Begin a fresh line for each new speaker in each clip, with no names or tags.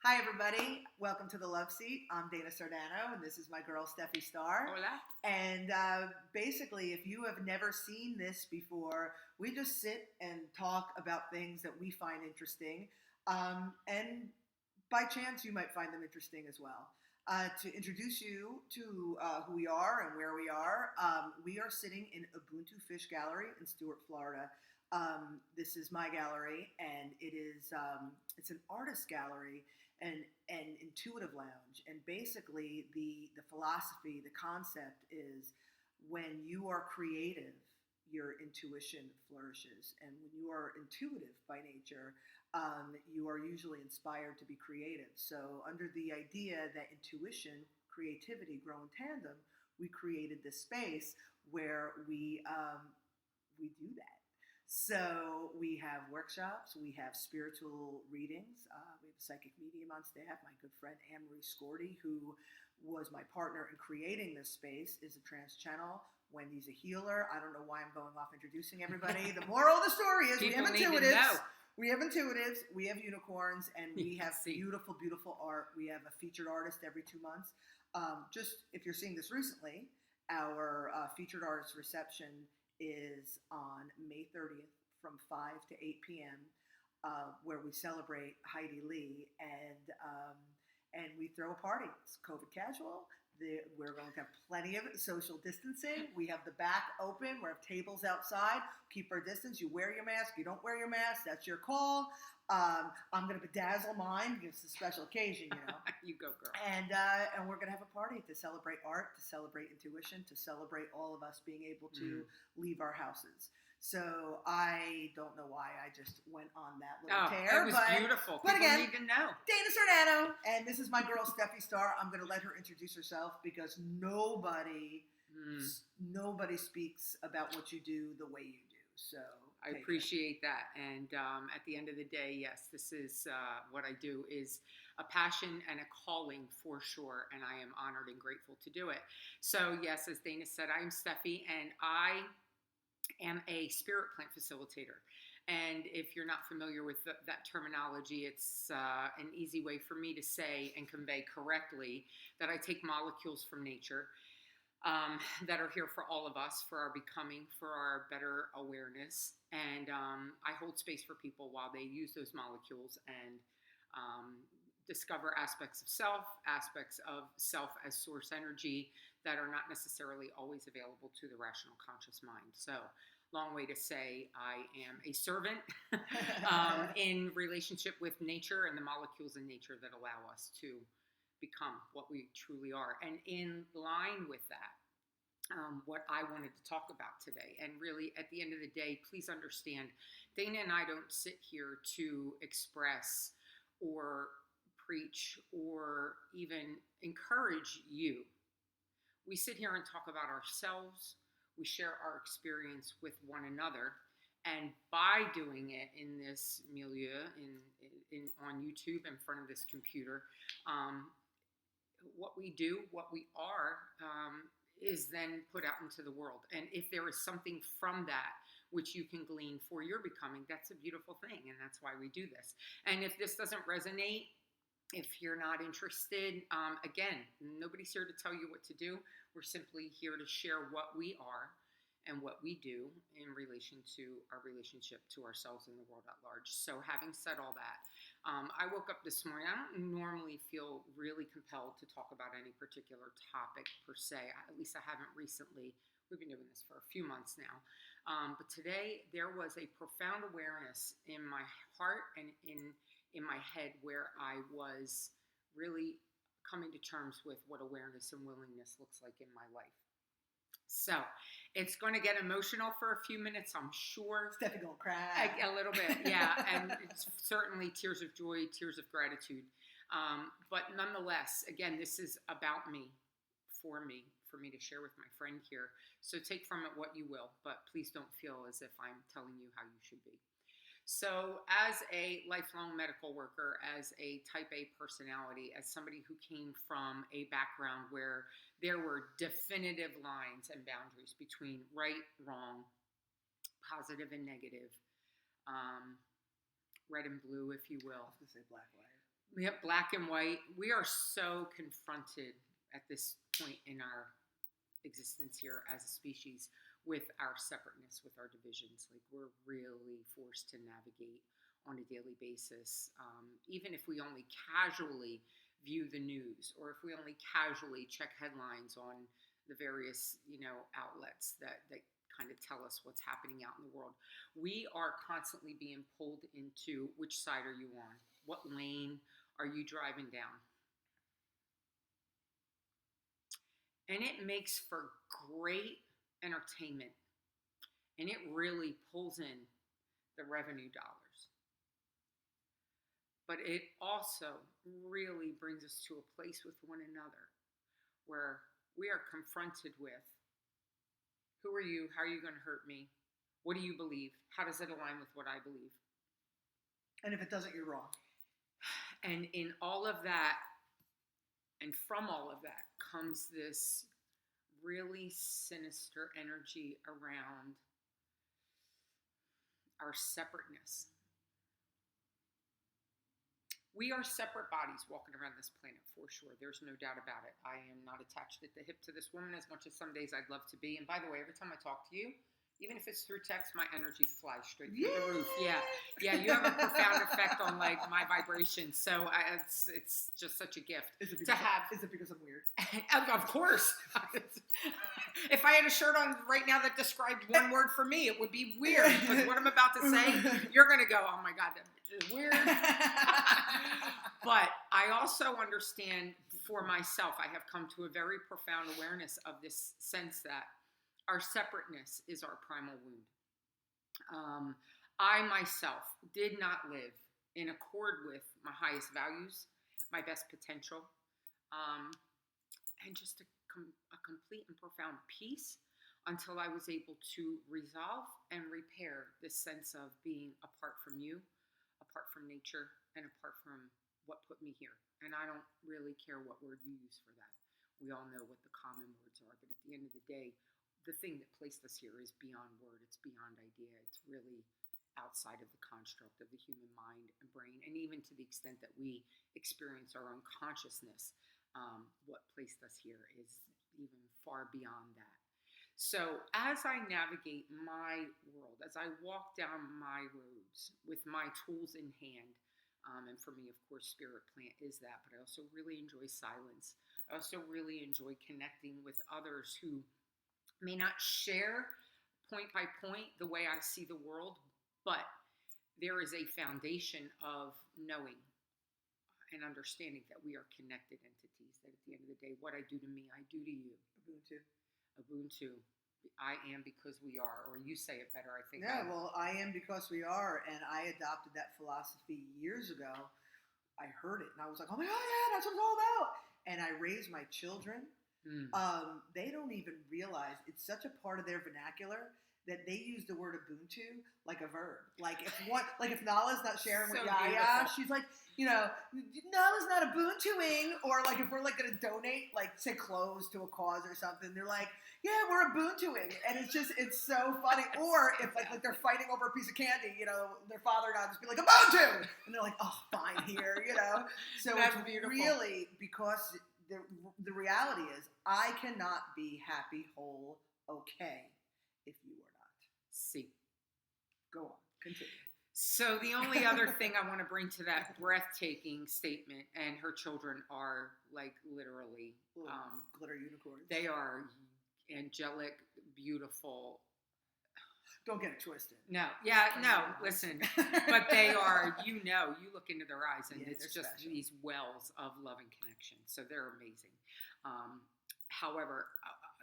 Hi, everybody. Welcome to the Love Seat. I'm Stephi, and this is my girl, Steffi Star.
Hola.
And basically, if you have never seen this before, we just sit and talk about things that we find interesting. And by chance, you might find them interesting as well. To introduce you to who we are and where we are sitting in Ubuntu Fish Gallery in Stuart, Florida. This is my gallery, and it's an artist gallery and intuitive lounge. And basically, the philosophy, the concept is when you are creative, your intuition flourishes, and when you are intuitive by nature, you are usually inspired to be creative. So, under the idea that intuition, creativity grow in tandem, we created this space where we do that. So we have workshops, we have spiritual readings, we have a psychic medium on staff. My good friend Anne-Marie Scordy, who was my partner in creating this space, is a trance channel. Wendy's a healer. I don't know why I'm going off introducing everybody. The moral of the story is we have intuitives. We have intuitives, we have unicorns, and we have beautiful, beautiful art. We have a featured artist every 2 months. Just if you're seeing this recently, our featured artist reception is on May 30th from 5 to 8 p.m., where we celebrate Heidi Lee, and we throw a party. It's COVID casual. We're going to have plenty of social distancing. We have the back open. We have tables outside. Keep our distance. You wear your mask. You don't wear your mask. That's your call. I'm going to bedazzle mine because it's a special occasion, you know.
You go, girl.
And we're going to have a party to celebrate art, to celebrate intuition, to celebrate all of us being able to leave our houses. So I don't know why I just went on that little tear.
It was beautiful.
But
People
again,
need to know.
Stephi, and this is my girl Steffi Star. I'm going to let her introduce herself because nobody speaks about what you do the way you do. So
I appreciate that. And at the end of the day, yes, this is what I do is a passion and a calling for sure. And I am honored and grateful to do it. So yes, as Dana said, I'm Steffi, and I am a spirit plant facilitator. And if you're not familiar with that terminology, it's an easy way for me to say and convey correctly that I take molecules from nature that are here for all of us, for our becoming, for our better awareness. And I hold space for people while they use those molecules and discover aspects of self as source energy that are not necessarily always available to the rational conscious mind. So, long way to say I am a servant in relationship with nature and the molecules in nature that allow us to become what we truly are. And in line with that, what I wanted to talk about today, and really at the end of the day, please understand, Dana and I don't sit here to express or preach or even encourage you. We sit here and talk about ourselves. We share our experience with one another. And by doing it in this milieu, on YouTube, in front of this computer, what we do, what we are, is then put out into the world. And if there is something from that which you can glean for your becoming, that's a beautiful thing. And that's why we do this. And if this doesn't resonate, if you're not interested, again, nobody's here to tell you what to do. We're simply here to share what we are and what we do in relation to our relationship to ourselves and the world at large. So having said all that, I woke up this morning. I don't normally feel really compelled to talk about any particular topic per se. At least I haven't recently. We've been doing this for a few months now. But today there was a profound awareness in my heart and in my head where I was really coming to terms with what awareness and willingness looks like in my life. So it's going to get emotional for a few minutes, I'm sure.
Steffi gonna cry.
A little bit, yeah. And it's certainly tears of joy, tears of gratitude. But nonetheless, again, this is about me, for me to share with my friend here. So take from it what you will, but please don't feel as if I'm telling you how you should be. So as a lifelong medical worker, as a type A personality, as somebody who came from a background where there were definitive lines and boundaries between right, wrong, positive and negative, red and blue, if you will.
I was going to say black, white.
We have black and white. We are so confronted at this point in our existence here as a species with our separateness, with our divisions. Like we're really forced to navigate on a daily basis. Even if we only casually view the news, or if we only casually check headlines on the various, outlets that kind of tell us what's happening out in the world, we are constantly being pulled into which side are you on? What lane are you driving down? And it makes for great entertainment, and it really pulls in the revenue dollars. But it also really brings us to a place with one another where we are confronted with, who are you? How are you going to hurt me? What do you believe? How does it align with what I believe?
And if it doesn't, you're wrong.
And in all of that, and from all of that, comes this really sinister energy around our separateness. We are separate bodies walking around this planet, for sure. There's no doubt about it. I am not attached at the hip to this woman as much as some days I'd love to be. And by the way, every time I talk to you, even if it's through text, my energy flies straight through the roof. Yeah, you have a profound effect on like my vibration. So it's just such a gift to have.
Is it because I'm weird?
Of course. If I had a shirt on right now that described one word for me, it would be weird. Because what I'm about to say, you're going to go, oh my God, that bitch is weird. But I also understand for myself, I have come to a very profound awareness of this sense that our separateness is our primal wound. I myself did not live in accord with my highest values, my best potential, and just a complete and profound peace until I was able to resolve and repair this sense of being apart from you, apart from nature, and apart from what put me here. And I don't really care what word you use for that. We all know what the common words are, but at the end of the day, the thing that placed us here is beyond word. It's beyond idea. It's really outside of the construct of the human mind and brain. And even to the extent that we experience our own consciousness, what placed us here is even far beyond that. So as I navigate my world, as I walk down my roads with my tools in hand, and for me, of course, Spirit Plant is that, but I also really enjoy silence. I also really enjoy connecting with others who may not share point by point the way I see the world, but there is a foundation of knowing and understanding that we are connected entities, that at the end of the day, what I do to me, I do to you. Ubuntu. I am because we are, or you say it better, I think.
Yeah, well, I am because we are, and I adopted that philosophy years ago. I heard it, and I was like, oh my God, yeah, that's what it's all about. And I raised my children. They don't even realize it's such a part of their vernacular that they use the word Ubuntu like a verb. Like if Nala's not sharing with Yaya, she's like, Nala's not Ubuntuing. Or like if we're like going to donate, like say clothes to a cause or something, they're like, yeah, we're Ubuntuing. And it's so funny. Or if like they're fighting over a piece of candy, their father and I just be like, Ubuntu! And they're like, oh, fine here, So
that's
it's
beautiful.
Really because the reality is I cannot be happy, whole, okay if you are not.
See.
Go on. Continue.
So the only other thing I want to bring to that breathtaking statement, and her children are like literally
glitter unicorns.
They are angelic, beautiful.
Don't get it twisted.
No, listen, but they are, you look into their eyes and it's just special. These wells of love and connection. So they're amazing. However,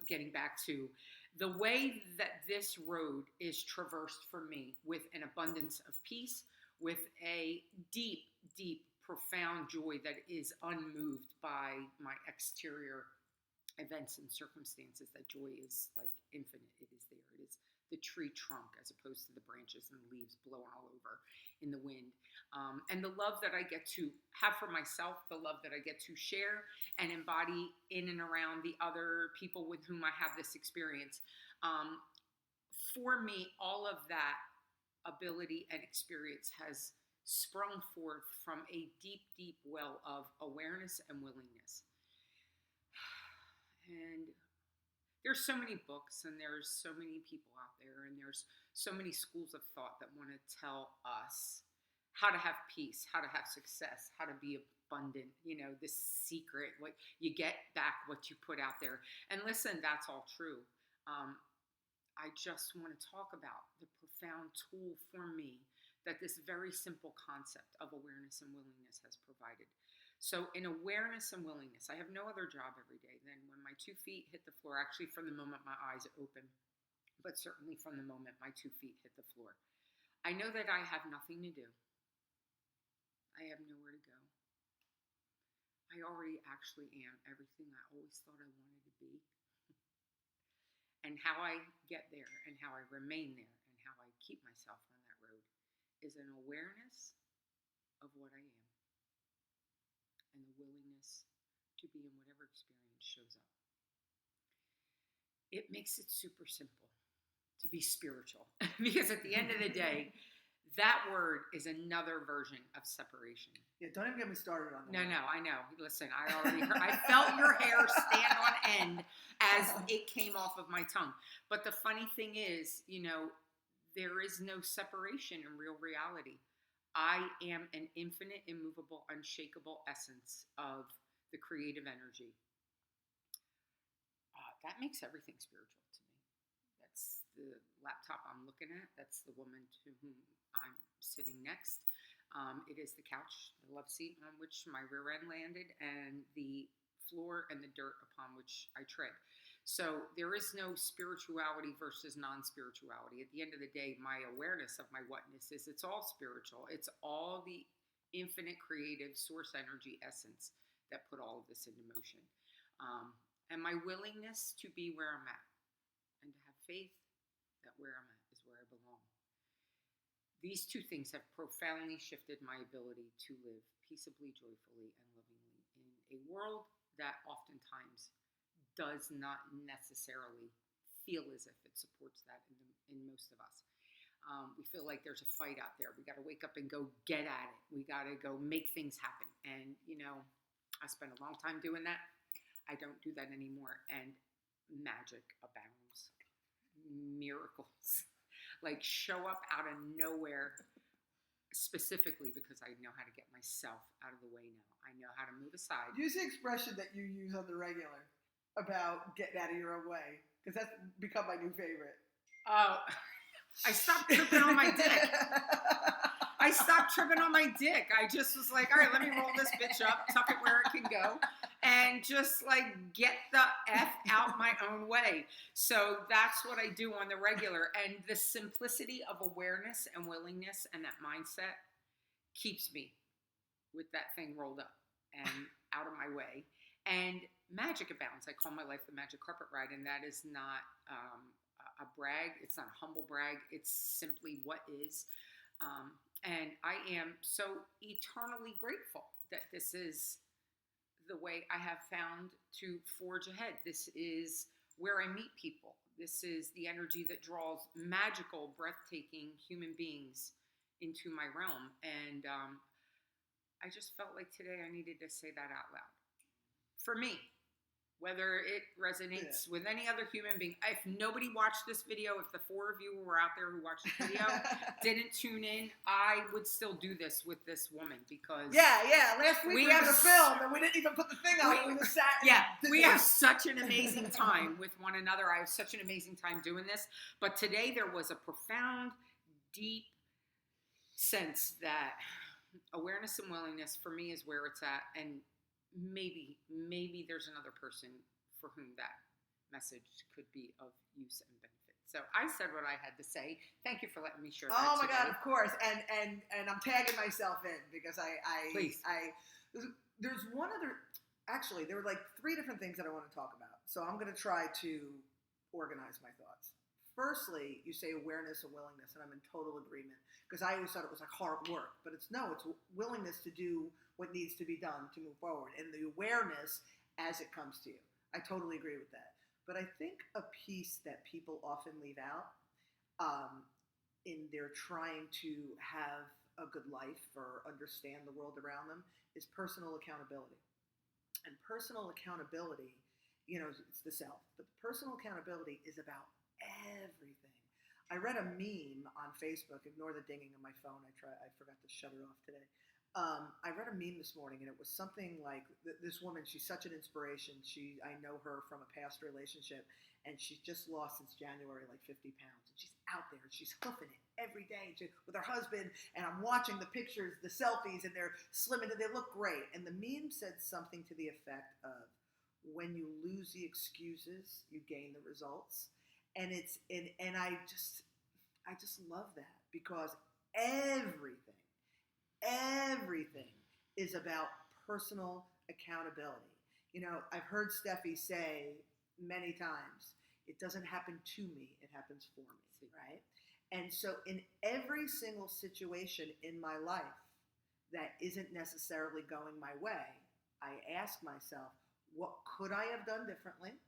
getting back to the way that this road is traversed for me with an abundance of peace, with a deep, deep, profound joy that is unmoved by my exterior events and circumstances. That joy is like infinite. It is there. It is the tree trunk as opposed to the branches and the leaves blowing all over in the wind. And the love that I get to have for myself, the love that I get to share and embody in and around the other people with whom I have this experience. For me, all of that ability and experience has sprung forth from a deep, deep well of awareness and willingness. And there's so many books and there's so many people out there and there's so many schools of thought that want to tell us how to have peace, how to have success, how to be abundant, this secret, what you get back what you put out there. And listen, that's all true. I just want to talk about the profound tool for me that this very simple concept of awareness and willingness has provided. So in awareness and willingness, I have no other job every day than when my 2 feet hit the floor, actually from the moment my eyes open, but certainly from the moment my 2 feet hit the floor. I know that I have nothing to do. I have nowhere to go. I already actually am everything I always thought I wanted to be. And how I get there and how I remain there and how I keep myself on that road is an awareness of what I am and the willingness to be in whatever experience shows up. It makes it super simple to be spiritual because at the end of the day, that word is another version of separation.
Yeah, don't even get me started on that.
No, I know. Listen, I already heard, I felt your hair stand on end as it came off of my tongue. But the funny thing is, there is no separation in real reality. I am an infinite, immovable, unshakable essence of the creative energy. That makes everything spiritual to me. That's the laptop I'm looking at. That's the woman to whom I'm sitting next. It is the couch, the love seat on which my rear end landed, and the floor and the dirt upon which I tread. So there is no spirituality versus non-spirituality. At the end of the day, my awareness of my whatness is it's all spiritual. It's all the infinite creative source energy essence that put all of this into motion. And my willingness to be where I'm at and to have faith that where I'm at is where I belong. These two things have profoundly shifted my ability to live peaceably, joyfully, and lovingly in a world that oftentimes does not necessarily feel as if it supports that in most of us. We feel like there's a fight out there. We got to wake up and go get at it. We got to go make things happen. And, I spent a long time doing that. I don't do that anymore. And magic abounds. Miracles like show up out of nowhere, specifically because I know how to get myself out of the way now. I know how to move aside.
Use the expression that you use on the regular about getting out of your own way, because that's become my new favorite.
Oh, I stopped tripping on my dick. I just was like, all right, let me roll this bitch up, tuck it where it can go, and just get the F out my own way. So that's what I do on the regular. And the simplicity of awareness and willingness and that mindset keeps me with that thing rolled up and out of my way. And magic abounds. I call my life the magic carpet ride, and that is not a brag. It's not a humble brag. It's simply what is. And I am so eternally grateful that this is the way I have found to forge ahead. This is where I meet people. This is the energy that draws magical, breathtaking human beings into my realm. And I just felt like today I needed to say that out loud. For me, whether it resonates with any other human being. If nobody watched this video, if the 4 of you who were out there who watched the video didn't tune in, I would still do this with this woman because...
Yeah. Last week we had a film and we didn't even put the thing on. We just sat and
we have such an amazing time with one another. I have such an amazing time doing this. But today there was a profound, deep sense that awareness and willingness for me is where it's at. And maybe there's another person for whom that message could be of use and benefit. So I said what I had to say. Thank you for letting me share that.
Oh my
today.
God, of course. And I'm tagging myself in because
Please.
There's one other, actually, there were 3 different things that I want to talk about. So I'm going to try to organize my thoughts. Firstly, you say awareness and willingness, and I'm in total agreement because I always thought it was hard work, but it's willingness to do what needs to be done to move forward, and the awareness as it comes to you. I totally agree with that. But I think a piece that people often leave out in their trying to have a good life or understand the world around them is personal accountability. And personal accountability, it's the self, but personal accountability is about everything. I read a meme on Facebook. Ignore the dinging on my phone. I forgot to shut it off today. I read a meme this morning, and it was something like this woman. She's such an inspiration. I know her from a past relationship, and she's just lost since January like 50 pounds. And she's out there, and she's hoofing it every day with her husband. And I'm watching the pictures, the selfies, and they're slim and they look great. And the meme said something to the effect of, "When you lose the excuses, you gain the results." And I just love that, because everything is about personal accountability. I've heard Steffi say many times, it doesn't happen to me, it happens for me, right? And so in every single situation in my life that isn't necessarily going my way, I ask myself, what could I have done differently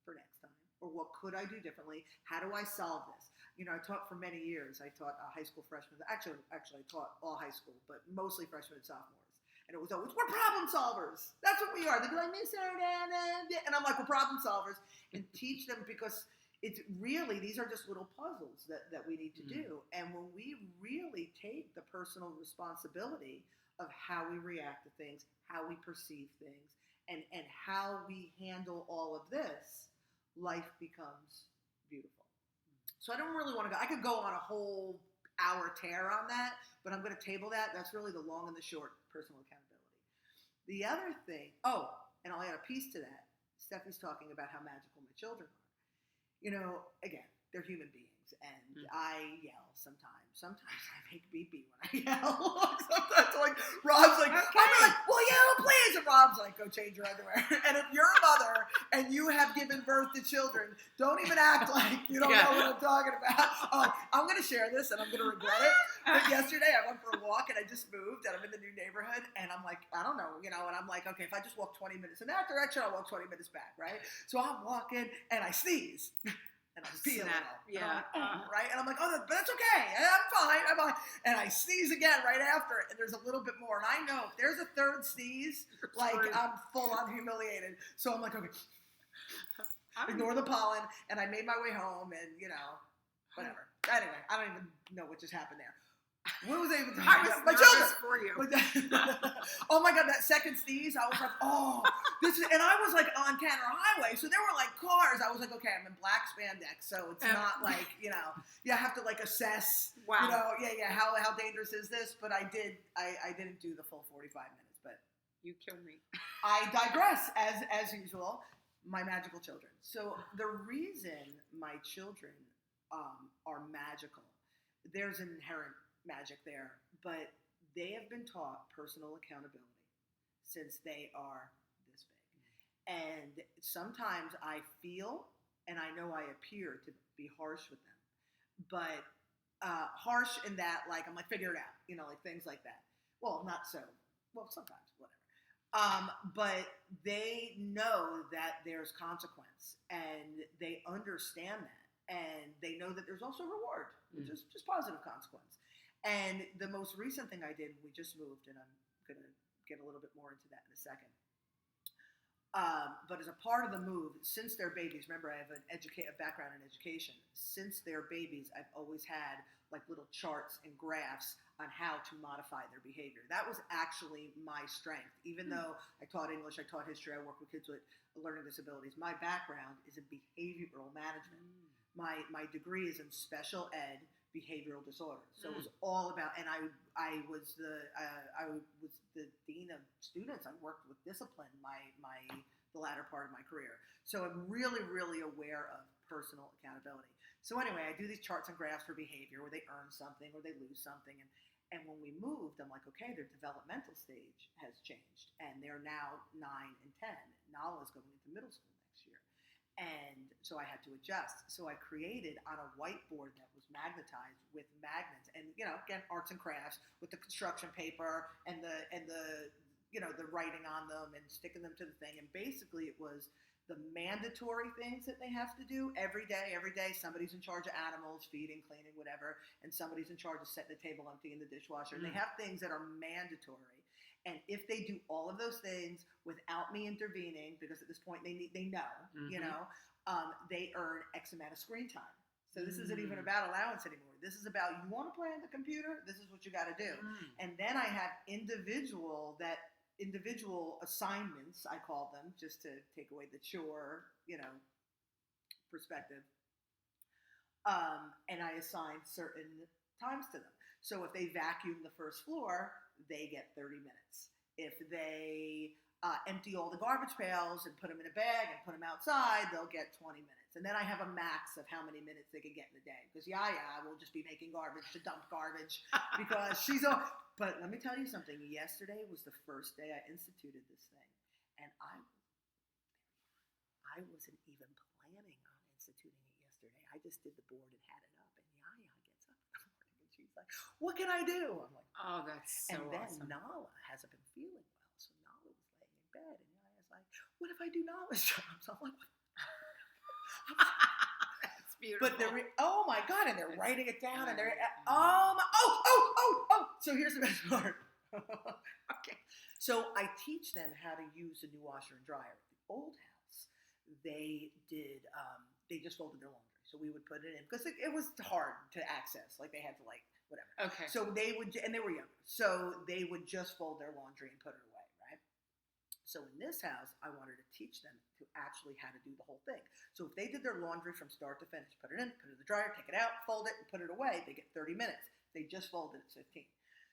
for next time? Or what could I do differently? How do I solve this? I taught for many years. I taught high school freshmen. Actually, I taught all high school, but mostly freshmen and sophomores. And it was always, we're problem solvers. That's what we are. They'd be like, Miss Seat.Dana. And I'm like, we're problem solvers. And teach them, because it's really, these are just little puzzles that we need to do. And when we really take the personal responsibility of how we react to things, how we perceive things, and how we handle all of this, life becomes beautiful. So I don't really want to go. I could go on a whole hour tear on that, but I'm going to table that. That's really the long and the short, personal accountability. The other thing, and I'll add a piece to that. Stephi's talking about how magical my children are. Again, they're human beings, and I yell sometimes. Sometimes I make beepy when I yell. Sometimes, like, Rob's like, okay. I'm like, will you please? And Rob's like, go change your underwear. And if you're a mother and you have given birth to children, don't even act like you don't know what I'm talking about. I'm going to share this, and I'm going to regret it. But yesterday I went for a walk, and I just moved, and I'm in the new neighborhood, and I'm like, I don't know, and I'm like, okay, if I just walk 20 minutes in that direction, I'll walk 20 minutes back, right? So I'm walking, and I sneeze. And I'm feeling it.
Yeah.
Right? And I'm like, but that's okay. I'm fine. And I sneeze again right after it. And there's a little bit more. And I know if there's a third sneeze, I'm full on humiliated. So I'm like, okay, ignore the pollen. And I made my way home, and, whatever. Anyway, I don't even know what just happened there. What was I even talking about? My children.
For you.
Oh my God, that second sneeze, I was like, and I was like on Canner Highway, so there were like cars. I was like, okay, I'm in black spandex, so it's not like, you have to like assess,
wow.
How dangerous is this? But I didn't do the full 45 minutes, but
you killed me. I
digress as usual. My magical children. So the reason my children are magical, there's an inherent magic there, but they have been taught personal accountability since they are this big. And sometimes I feel, and I know I appear to be harsh with them, but harsh in that, like, I'm like, figure it out, like things like that. Well, not so. Well, sometimes, whatever. But they know that there's consequence, and they understand that, and they know that there's also reward, which is just positive consequence. And the most recent thing I did, we just moved, and I'm going to get a little bit more into that in a second. But as a part of the move, since they're babies, remember I have a background in education. Since they're babies, I've always had like little charts and graphs on how to modify their behavior. That was actually my strength. Even though I taught English, I taught history, I work with kids with learning disabilities. My background is in behavioral management. My degree is in special ed behavioral disorders. So it was all about, and I was the dean of students. I worked with discipline the latter part of my career. So I'm really, really aware of personal accountability. So anyway, I do these charts and graphs for behavior where they earn something or they lose something. And when we moved, I'm like, okay, their developmental stage has changed. And they're now 9 and 10. Nala's going into middle school next year. And so I had to adjust. So I created on a whiteboard that was magnetized with magnets, and again, arts and crafts with the construction paper and the writing on them and sticking them to the thing. And basically, it was the mandatory things that they have to do every day. Every day, somebody's in charge of animals, feeding, cleaning, whatever, and somebody's in charge of setting the table empty in the dishwasher. And they have things that are mandatory. And if they do all of those things without me intervening, because at this point they know, they earn X amount of screen time. So this isn't even about allowance anymore. This is about, you want to play on the computer? This is what you got to do. And then I have individual assignments, I call them, just to take away the chore, perspective. And I assign certain times to them. So if they vacuum the first floor, they get 30 minutes. If they empty all the garbage pails and put them in a bag and put them outside, they'll get 20 minutes. And then I have a max of how many minutes they can get in a day. Because Yaya will just be making garbage to dump garbage because she's all. But let me tell you something. Yesterday was the first day I instituted this thing. And I wasn't even planning on instituting it yesterday. I just did the board and had it up. And Yaya gets up in the morning and she's like, what can I do? I'm like,
oh, that's so awesome.
And then Nala hasn't been feeling well. So Nala was laying in bed and Yaya's like, what if I do Nala's jobs? I'm like,
that's beautiful.
But oh my God, and they're writing it down and they're, so here's the best part.
Okay.
So I teach them how to use the new washer and dryer. At the old house, they did, they just folded their laundry. So we would put it in, because it was hard to access. Like they had to whatever.
Okay.
So they would, and they were younger. So they would just fold their laundry and put it away, right? So in this house, I wanted to teach them to actually how to do the whole thing. So if they did their laundry from start to finish, put it in, put it in the dryer, take it out, fold it, and put it away, they get 30 minutes. They just folded it, 15.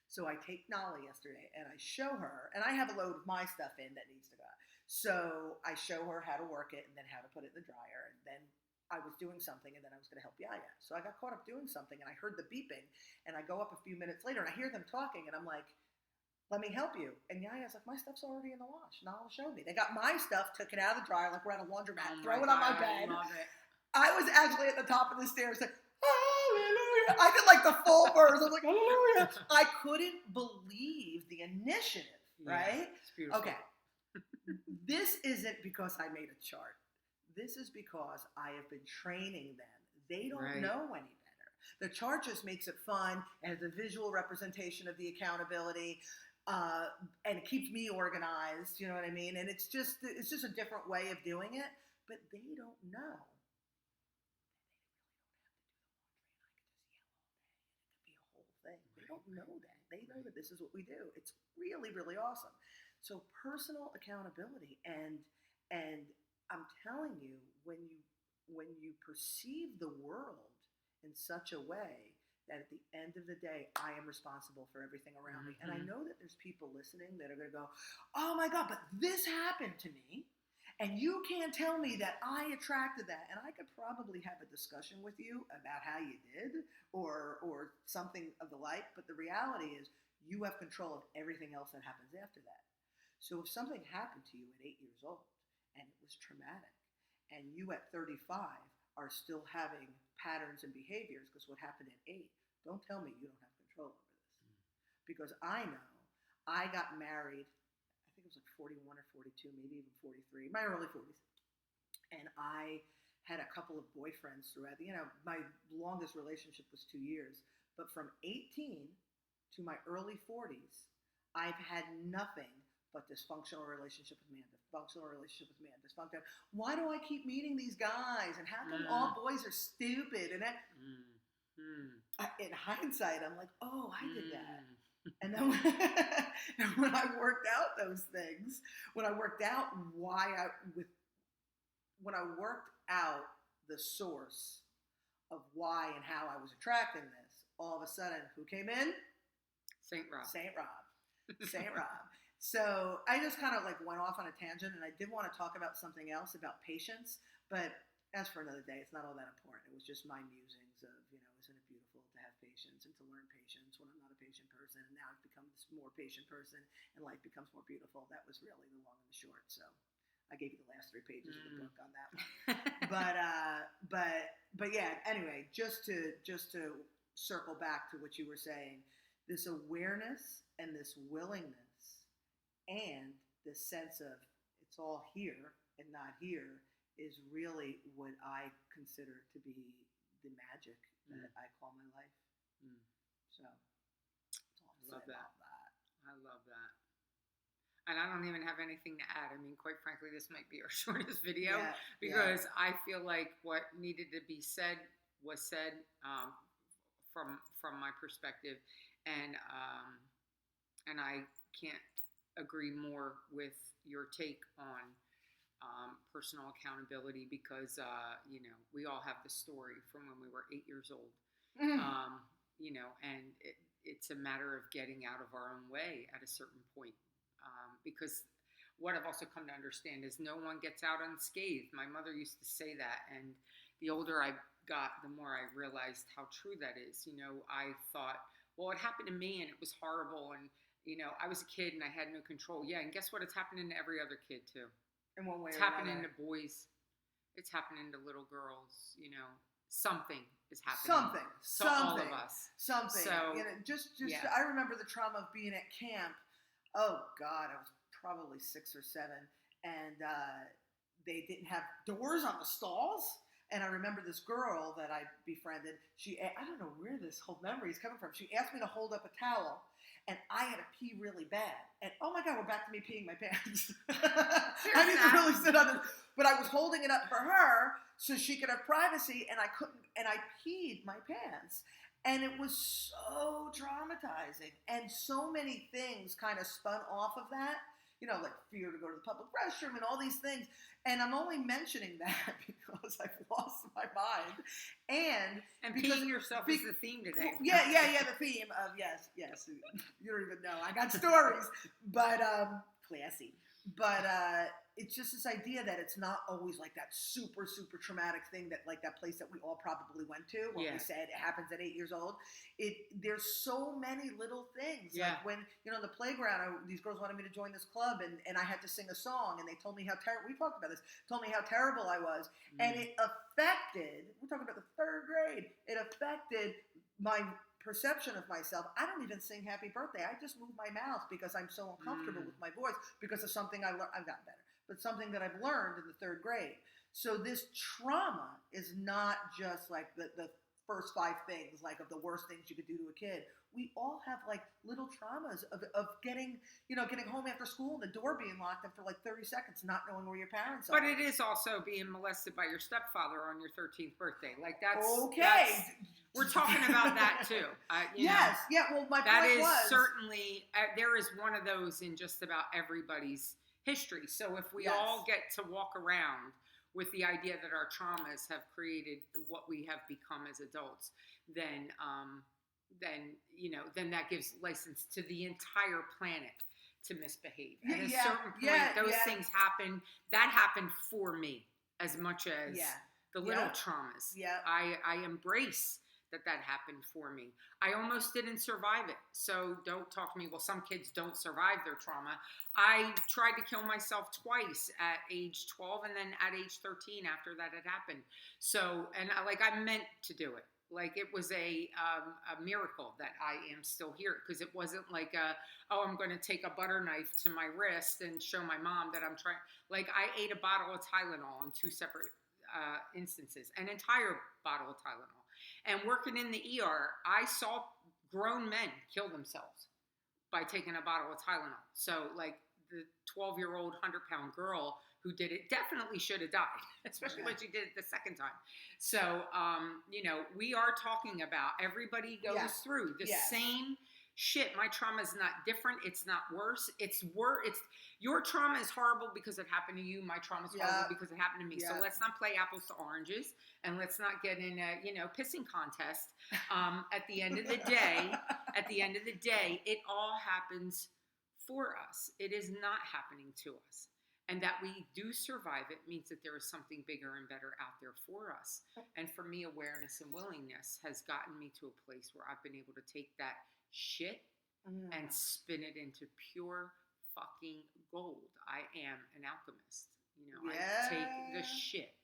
So I take Nala yesterday and I show her, and I have a load of my stuff in that needs to go. So I show her how to work it and then how to put it in the dryer. And then I was doing something and then I was going to help Yaya. So I got caught up doing something and I heard the beeping and I go up a few minutes later and I hear them talking and I'm like, let me help you. And Yaya's like, my stuff's already in the wash. Nala showed me. They got my stuff, took it out of the dryer like we're at a laundromat, throw it on my bed.
I love it.
I was actually at the top of the stairs like, hallelujah. I did like the full verse. I was like, hallelujah. I couldn't believe the initiative, right?
It's beautiful.
Okay. This isn't because I made a chart. This is because I have been training them. They don't know any better. The chart just makes it fun and has a visual representation of the accountability, and it keeps me organized. You know what I mean? And it's just a different way of doing it. But they don't know. They don't know that. They know that this is what we do. It's really, really awesome. So personal accountability, and I'm telling you, when you perceive the world in such a way that at the end of the day, I am responsible for everything around me. And I know that there's people listening that are going to go, oh my God, but this happened to me. And you can't tell me that I attracted that. And I could probably have a discussion with you about how you did or something of the like. But the reality is you have control of everything else that happens after that. So if something happened to you at 8 years old and it was traumatic, and you at 35 are still having patterns and behaviors because what happened at 8, don't tell me you don't have control over this. Because I know I got married, I think it was like 41 or 42, maybe even 43, my early 40s. And I had a couple of boyfriends throughout, my longest relationship was 2 years. But from 18 to my early 40s, I've had nothing but dysfunctional relationship with man, dysfunctional relationship with man, dysfunctional. Why do I keep meeting these guys? And how come all boys are stupid? And in hindsight, I'm like, oh, I did that. And then when I worked out those things, when I worked out the source of why and how I was attracting this, all of a sudden, who came in?
Saint Rob.
Saint Rob. So I just kind of went off on a tangent, and I did want to talk about something else about patience, but as for another day, it's not all that important. It was just my musings of, isn't it beautiful to have patience and to learn patience when I'm not a patient person, and now I've become this more patient person, and life becomes more beautiful. That was really the long and the short. So I gave you the last 3 pages of the book on that one. but yeah. Anyway, just to circle back to what you were saying, this awareness and this willingness and this sense of it's all here, and not here is really what I consider to be the magic that I call my life.
Mm.
So that's all
I love
I'm
that.
about that.
I love that. And I don't even have anything to add. I mean, quite frankly, this might be our shortest video
Yeah,
because I feel like what needed to be said was said, from my perspective, and I can't agree more with your take on personal accountability because we all have the story from when we were 8 years old.
yeah.
And it's a matter of getting out of our own way at a certain point. Because what I've also come to understand is no one gets out unscathed. My mother used to say that, and the older I got, the more I realized how true that is. I thought, well, it happened to me, and it was horrible, and I was a kid and I had no control. Yeah, and guess what? It's happening to every other kid too.
In one way
It's
or
happening
another.
to boys. It's happening to little girls. Something is happening
Something.
to all of us.
Something.
So
just
yeah.
I remember the trauma of being at camp. Oh God, I was probably 6 or 7, and they didn't have doors on the stalls. And I remember this girl that I befriended. I don't know where this whole memory is coming from. She asked me to hold up a towel, and I had to pee really bad. And oh my God, we're back to me peeing my pants. I need to really sit on this. But I was holding it up for her so she could have privacy, and I couldn't. And I peed my pants. And it was so traumatizing. And so many things kind of spun off of that, like fear to go to the public restroom and all these things. And I'm only mentioning that because I've lost my mind. And because,
peeing yourself is the theme today.
Yeah, the theme of, yes. You don't even know. I got stories, but classy. But it's just this idea that it's not always like that super, super traumatic thing that like that place that we all probably went to when we said it happens at 8 years old. There's so many little things.
Yeah.
Like when, the playground, these girls wanted me to join this club and I had to sing a song and they told me how terrible, we talked about this, told me how terrible I was. And it affected, we're talking about the 3rd grade, it affected my perception of myself. I don't even sing happy birthday. I just move my mouth because I'm so uncomfortable with my voice because of something I've gotten better, but something that I've learned in the 3rd grade. So this trauma is not just like the first 5 things, like of the worst things you could do to a kid. We all have like little traumas of getting home after school and the door being locked up for like 30 seconds, not knowing where your parents are.
But it is also being molested by your stepfather on your 13th birthday. Like that's
okay.
We're talking about that too.
Yes. Yeah. Well, my
that
point
is
was
certainly there is one of those in just about everybody's history. So if we all get to walk around with the idea that our traumas have created what we have become as adults, then that gives license to the entire planet to misbehave. At a certain point, those things happen. That happened for me as much as the little traumas.
Yeah.
I embrace that happened for me. I almost didn't survive it. So don't talk to me. Well, some kids don't survive their trauma. I tried to kill myself twice at age 12 and then at age 13 after that had happened. So, and I meant to do it. Like it was a miracle that I am still here, because it wasn't like I'm going to take a butter knife to my wrist and show my mom that I'm trying. Like I ate a bottle of Tylenol on 2 separate instances, an entire bottle of Tylenol. And working in the ER, I saw grown men kill themselves by taking a bottle of Tylenol. So like the 12-year-old 100-pound girl who did it definitely should have died, especially when she did it the second time. So, we are talking about everybody goes through the same shit. My trauma is not different. It's not worse. It's your trauma is horrible because it happened to you. My trauma is horrible because it happened to me. So let's not play apples to oranges, and let's not get in a pissing contest. At the end of the day, it all happens for us. It is not happening to us. And that we do survive it means that there is something bigger and better out there for us. And for me, awareness and willingness has gotten me to a place where I've been able to take that shit and spin it into pure fucking gold. I am an alchemist. I take the shit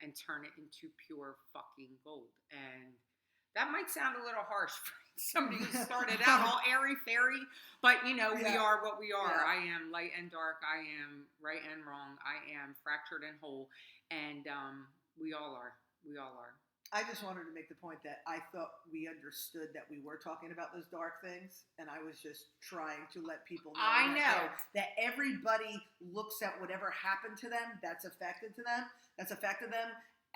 and turn it into pure fucking gold. And that might sound a little harsh somebody who started out all airy fairy, but we
Yeah.
are what we are.
Yeah.
I am light and dark. I am right and wrong. I am fractured and whole, and we all are. We all are.
I just wanted to make the point that I thought we understood that we were talking about those dark things, and I was just trying to let people know.
I know
that everybody looks at whatever happened to them that's affected them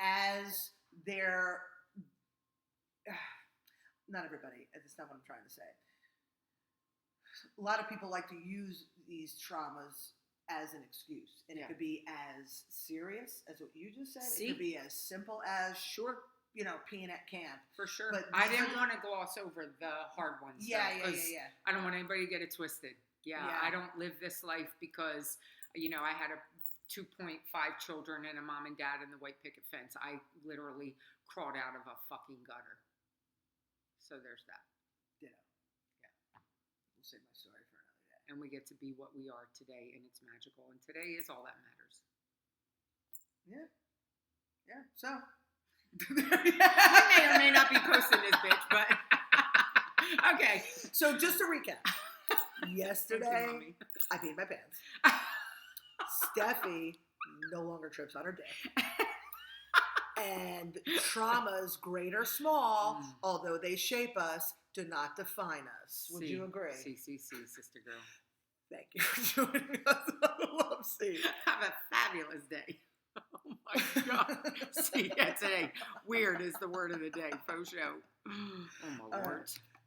as their. Not everybody. That's not what I'm trying to say. A lot of people like to use these traumas as an excuse, and it could be as serious as what you just said. It could be as simple as peeing at camp.
For sure.
But
I didn't want to gloss over the hard ones.
Yeah.
I don't want anybody to get it twisted. Yeah. I don't live this life because, I had 2.5 children and a mom and dad in the white picket fence. I literally crawled out of a fucking gutter. So there's that.
Ditto. Yeah. We'll save my story for another day.
And we get to be what we are today, and it's magical. And today is all that matters.
Yeah. Yeah. So.
We may or may not be posting this bitch, but okay.
So just to recap, yesterday I peed my pants. Steffi no longer trips on her dick. And traumas, great or small, although they shape us, do not define us. Would you agree?
See, sister girl.
Thank you for joining us on Love Seat.
Have a fabulous day. Oh my God. See, today. Weird is the word of the day. Faux show. Oh my Lord.